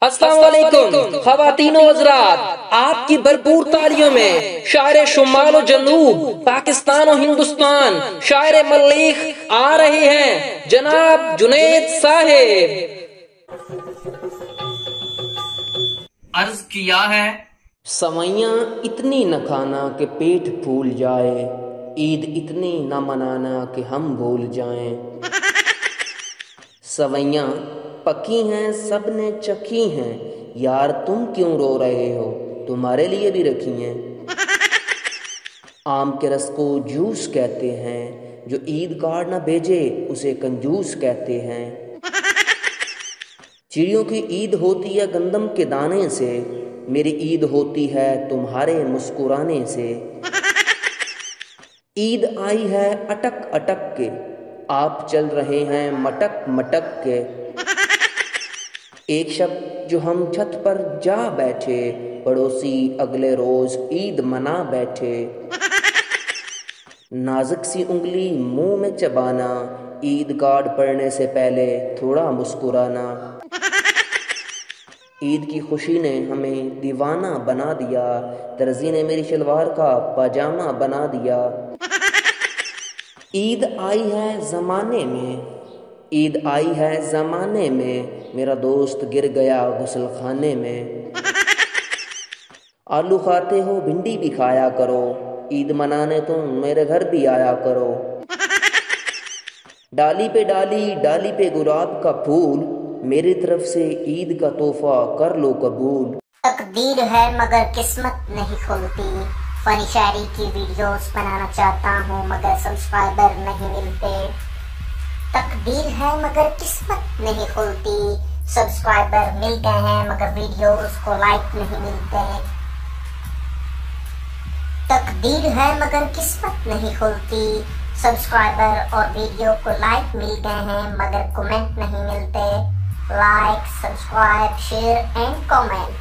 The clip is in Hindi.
अस्सलाम वालेकुम ख़वातीनो हज़रात, आपकी भरपूर तालियों में शायर शुमाल जनूब पाकिस्तान और हिंदुस्तान शायर मल्लिक आ रहे हैं, जनाब जुनैद साहिब। अर्ज किया है, सवैयां इतनी न खाना कि पेट फूल जाए, ईद इतनी न मनाना कि हम भूल जाएं। सवैयां पकी हैं सबने चखी हैं, यार तुम क्यों रो रहे हो, तुम्हारे लिए भी रखी हैं। आम के रस को जूस कहते हैं, जो ईद कार्ड न भेजे उसे कंजूस कहते हैं। चिड़ियों की ईद होती है गंदम के दाने से, मेरी ईद होती है तुम्हारे मुस्कुराने से। ईद आई है अटक अटक के, आप चल रहे हैं मटक मटक के। एक शब्द जो हम छत पर जा बैठे, पड़ोसी अगले रोज ईद मना बैठे। नाजुक सी उंगली मुंह में चबाना, ईद कार्ड पढ़ने से पहले थोड़ा मुस्कुराना। ईद की खुशी ने हमें दीवाना बना दिया, दर्जी ने मेरी शलवार का पाजामा बना दिया। ईद आई है ज़माने में, ईद आई है ज़माने में, मेरा दोस्त गिर गया गुस्ल खाने में। आलू खाते हो भिंडी भी खाया करो, ईद मनाने तुम मेरे घर भी आया करो। डाली पे गुलाब का फूल, मेरी तरफ से ईद का तोहफा कर लो कबूल। तकदीर है मगर किस्मत नहीं खुलती, फनी शायरी की वीडियोस बनाना चाहता हूँ मगर सब्सक्राइबर नहीं मिलते। तकदीर है मगर किस्मत नहीं खुलती, सब्सक्राइबर मिल गए हैं मगर वीडियोस को लाइक नहीं मिलते। तकदीर है मगर किस्मत नहीं खुलती, सब्सक्राइबर और वीडियो को लाइक मिल गए हैं मगर कमेंट नहीं मिलते। Like, subscribe, share and comment.